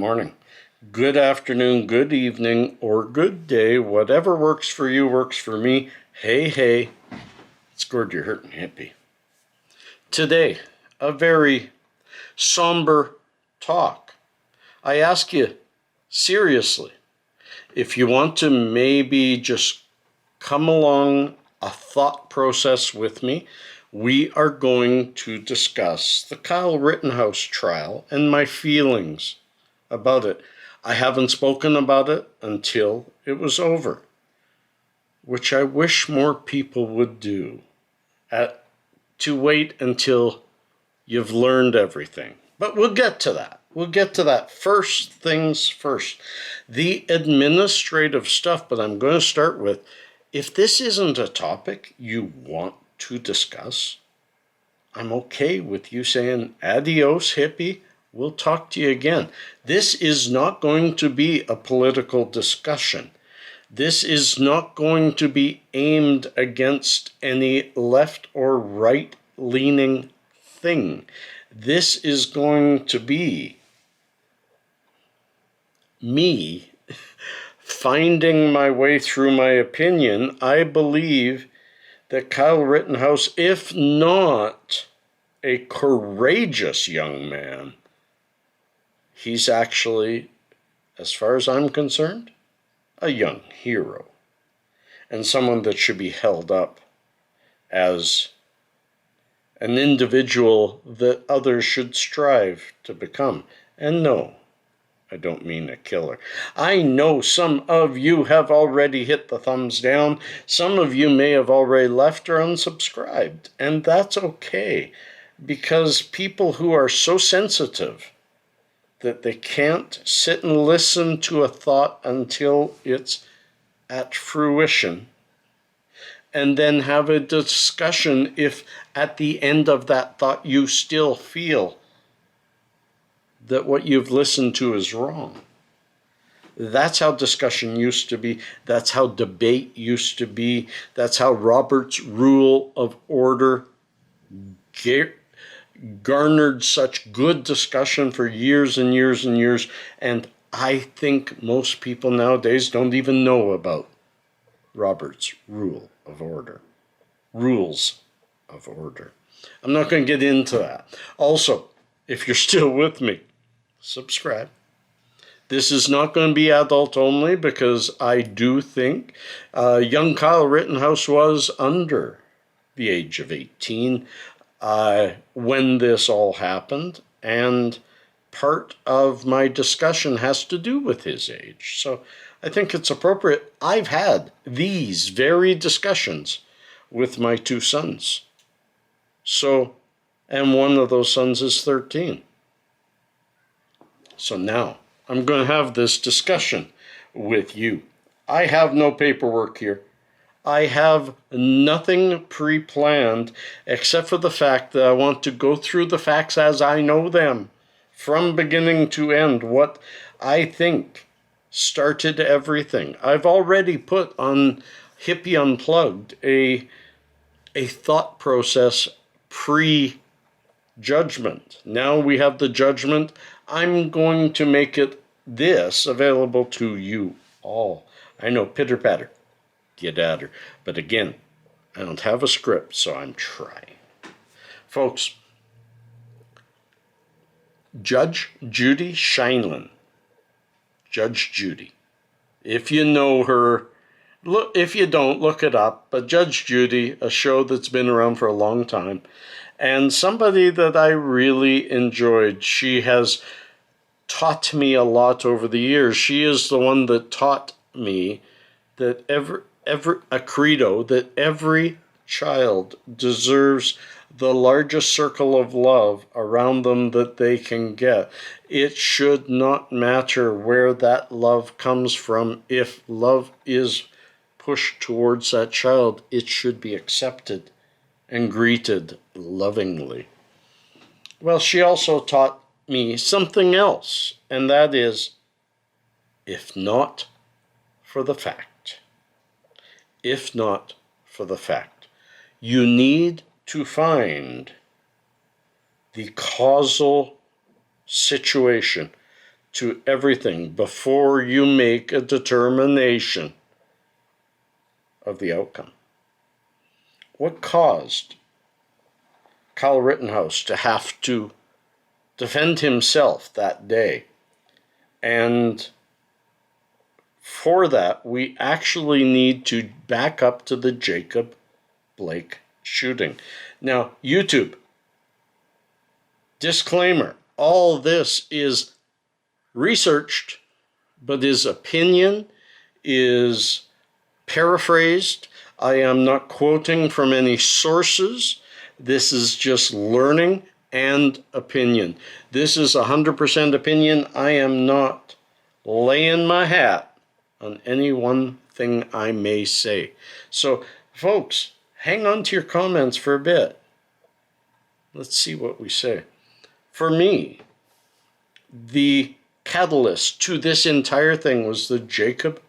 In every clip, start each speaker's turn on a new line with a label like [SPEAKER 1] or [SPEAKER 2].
[SPEAKER 1] morning, good afternoon, good evening, or good day. Whatever works for you works for me. Hey, it's Gord, your hurting hippie. Today, a very somber talk. I ask you, seriously, if you want to maybe just come along a thought process with me, we are going to discuss the Kyle Rittenhouse trial and my feelings about it. I haven't spoken about it until it was over, which I wish more people would do, to wait until you've learned everything. But we'll get to that. We'll get to that. First things first. The administrative stuff, but I'm going to start with, if this isn't a topic you want to discuss, I'm okay with you saying, adios, hippie. We'll talk to you again. This is not going to be a political discussion. This is not going to be aimed against any left or right-leaning thing. This is going to be me finding my way through my opinion. I believe that Kyle Rittenhouse, if not a courageous young man, he's actually, as far as I'm concerned, a young hero and someone that should be held up as an individual that others should strive to become. And no, I don't mean a killer. I know some of you have already hit the thumbs down. Some of you may have already left or unsubscribed. And that's okay, because people who are so sensitive that they can't sit and listen to a thought until it's at fruition, and then have a discussion if at the end of that thought you still feel that what you've listened to is wrong. That's how discussion used to be. That's how debate used to be. That's how Robert's Rule of Order garnered such good discussion for years and years and years. And I think most people nowadays don't even know about Robert's Rule of Order. Rules of Order. I'm not going to get into that. Also, if you're still with me, subscribe. This is not going to be adult only, because I do think young Kyle Rittenhouse was under the age of 18 when this all happened, and part of my discussion has to do with his age. So I think it's appropriate. I've had these very discussions with my two sons. So, and one of those sons is 13. So now I'm going to have this discussion with you. I have no paperwork here. I have nothing pre-planned except for the fact that I want to go through the facts as I know them, from beginning to end, what I think started everything. I've already put on Hippie Unplugged a thought process pre-judgment. Now we have the judgment. I'm going to make this available to you all. I know, pitter-patter, get-adder. But again, I don't have a script, so I'm trying. Folks, Judge Judy Scheinlin. Judge Judy. If you know her, look. If you don't, look it up. But Judge Judy, a show that's been around for a long time, and somebody that I really enjoyed. She has taught me a lot over the years. She is the one that taught me that a credo that every child deserves the largest circle of love around them that they can get. It should not matter where that love comes from. If love is pushed towards that child, it should be accepted and greeted lovingly. Well, she also taught me something else, and that is, if not for the fact, you need to find the causal situation to everything before you make a determination of the outcome. What caused Kyle Rittenhouse to have to defend himself that day? And for that, we actually need to back up to the Jacob Blake shooting. Now, YouTube, disclaimer, all this is researched, but his opinion is paraphrased. I am not quoting from any sources. This is just learning and opinion. This is 100% opinion. I am not laying my hat on any one thing I may say. So, folks, hang on to your comments for a bit. Let's see what we say. For me, the catalyst to this entire thing was the Jacob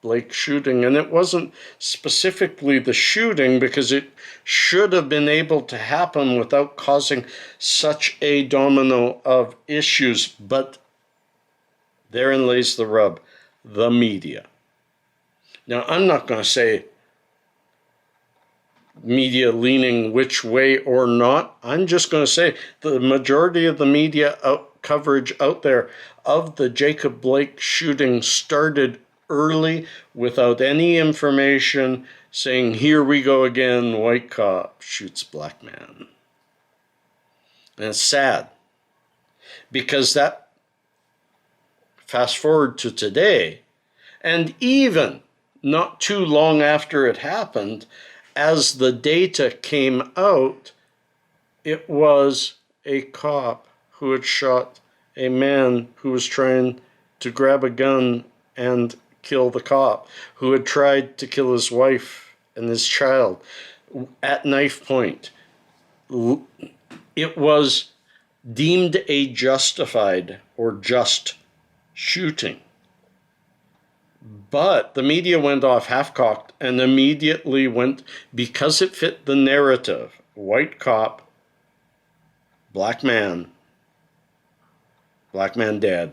[SPEAKER 1] Blake shooting. And it wasn't specifically the shooting, because it should have been able to happen without causing such a domino of issues. But therein lays the rub, the media. Now, I'm not going to say media leaning which way or not. I'm just going to say the majority of the media coverage out there of the Jacob Blake shooting started early without any information, saying, here we go again, white cop shoots black man. And it's sad, because that, fast forward to today, and even not too long after it happened, as the data came out, it was a cop who had shot a man who was trying to grab a gun and kill the cop, who had tried to kill his wife and his child at knife point. It was deemed a justified or just shooting. But the media went off half-cocked and immediately went, because it fit the narrative, white cop, black man dead,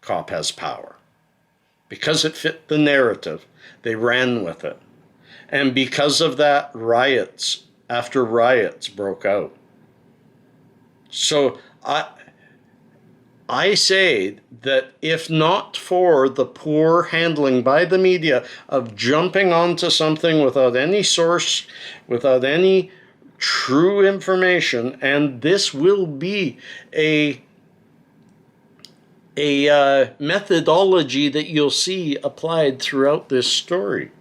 [SPEAKER 1] cop has power. Because it fit the narrative, they ran with it. And because of that, riots after riots broke out. So I say that if not for the poor handling by the media of jumping onto something without any source, without any true information, and this will be a methodology that you'll see applied throughout this story.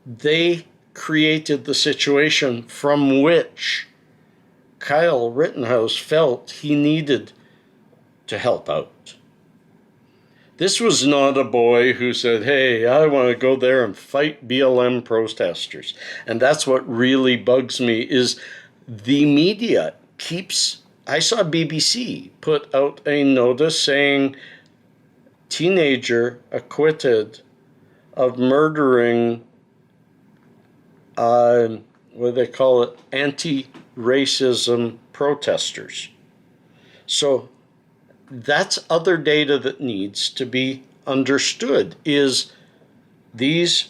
[SPEAKER 1] They created the situation from which Kyle Rittenhouse felt he needed to help out. This was not a boy who said, hey, I want to go there and fight BLM protesters. And that's what really bugs me, is the media keeps... I saw BBC put out a notice saying teenager acquitted of murdering, what do they call it, anti-racism protesters. So that's other data that needs to be understood, is these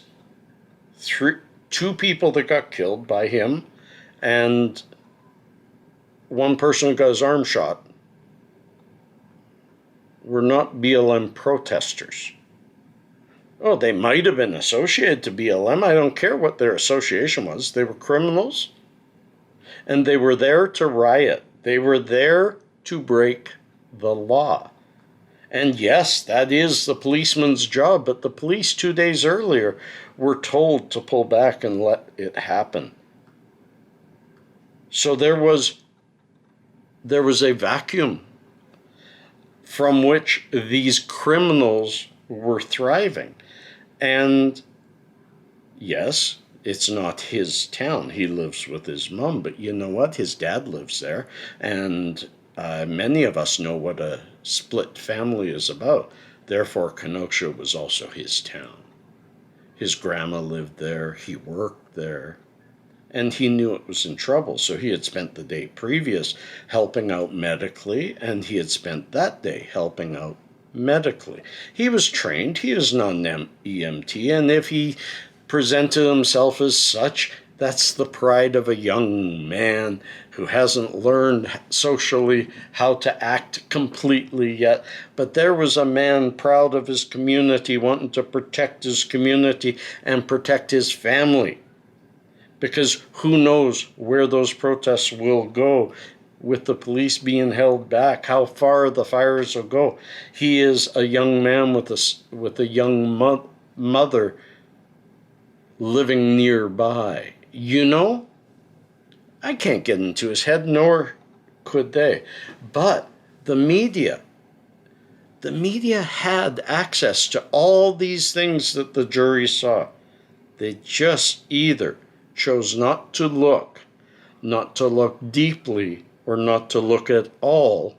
[SPEAKER 1] two people that got killed by him and one person who got his arm shot were not BLM protesters. Oh, they might have been associated to BLM. I don't care what their association was. They were criminals, and they were there to riot. They were there to break the law. And yes, that is the policeman's job, but the police 2 days earlier were told to pull back and let it happen. So there was a vacuum from which these criminals were thriving. And yes, it's not his town. He lives with his mom, but you know what? His dad lives there, and many of us know what a split family is about. Therefore, Kenosha was also his town. His grandma lived there. He worked there. and he knew it was in trouble. So he had spent the day previous helping out medically, and he had spent that day helping out medically. He was trained. He is not an EMT, and if he presented himself as such, that's the pride of a young man who hasn't learned socially how to act completely yet. But there was a man proud of his community, wanting to protect his community and protect his family. Because who knows where those protests will go with the police being held back, how far the fires will go. He is a young man with a young mother living nearby. You know, I can't get into his head, nor could they. But the media had access to all these things that the jury saw. They just either chose not to look deeply, or not to look at all,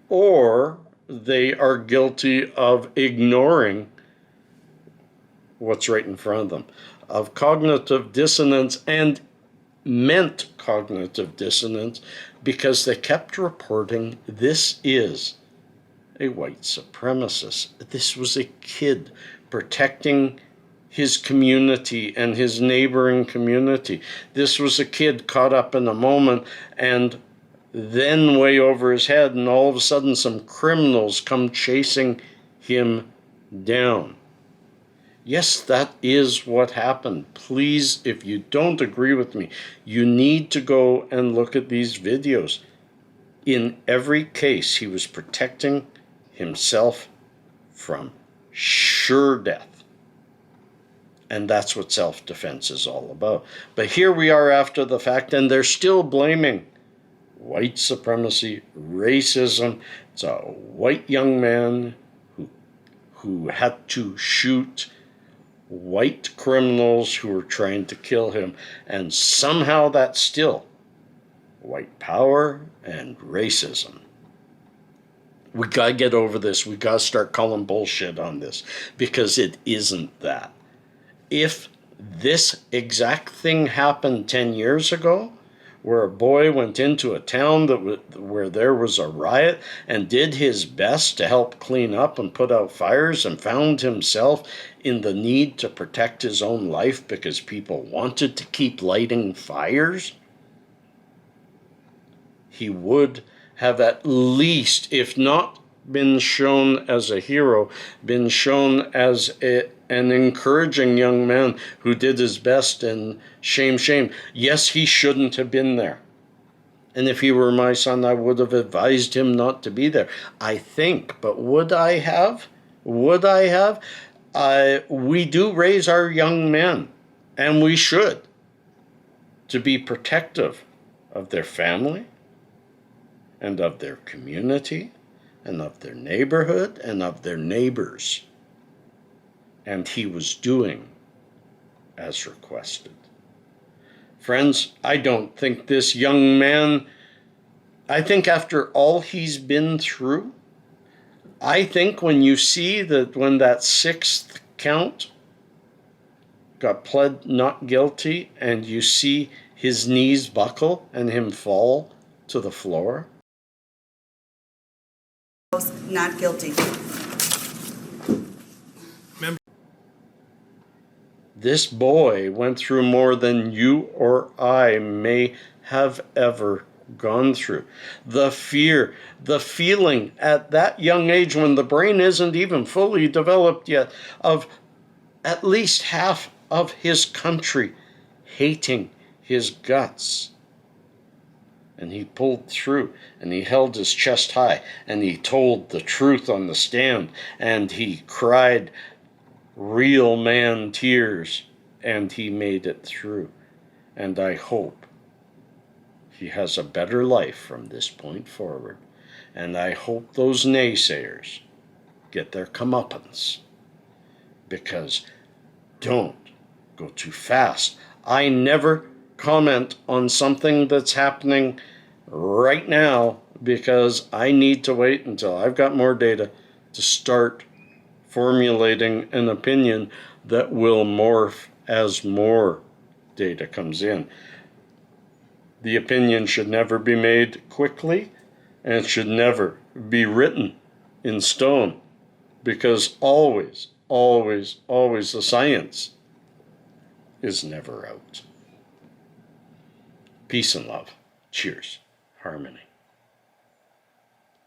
[SPEAKER 1] or they are guilty of ignoring what's right in front of them, of cognitive dissonance, and meant cognitive dissonance, because they kept reporting this is a white supremacist. This was a kid protecting his community and his neighboring community. This was a kid caught up in a moment, and then way over his head, and all of a sudden some criminals come chasing him down. Yes, that is what happened. Please, if you don't agree with me, you need to go and look at these videos. In every case, he was protecting himself from sure death. And that's what self-defense is all about. But here we are after the fact, and they're still blaming white supremacy, racism. It's a white young man who had to shoot white criminals who were trying to kill him. And somehow that's still white power and racism. We got to get over this. We got to start calling bullshit on this, because it isn't that. If this exact thing happened 10 years ago, where a boy went into a town where there was a riot and did his best to help clean up and put out fires, and found himself in the need to protect his own life because people wanted to keep lighting fires, he would have at least, if not been shown as a hero, been shown as an encouraging young man who did his best, and shame. Yes, he shouldn't have been there. And if he were my son, I would have advised him not to be there, I think. But would I have? We do raise our young men, and we should, to be protective of their family, and of their community, and of their neighborhood, and of their neighbors. And he was doing as requested. Friends, I don't think this young man, I think after all he's been through, I think when you see that when that sixth count got pled not guilty, and you see his knees buckle and him fall to the floor.
[SPEAKER 2] Not guilty.
[SPEAKER 1] This boy went through more than you or I may have ever gone through. The fear, the feeling at that young age, when the brain isn't even fully developed yet, of at least half of his country hating his guts. And he pulled through, and he held his chest high, and he told the truth on the stand, and he cried real man tears, and he made it through. And I hope he has a better life from this point forward. And I hope those naysayers get their comeuppance. Because don't go too fast. I never comment on something that's happening right now, because I need to wait until I've got more data to start formulating an opinion that will morph as more data comes in. The opinion should never be made quickly, and it should never be written in stone, because always, always, always the science is never out. Peace and love. Cheers. Harmony.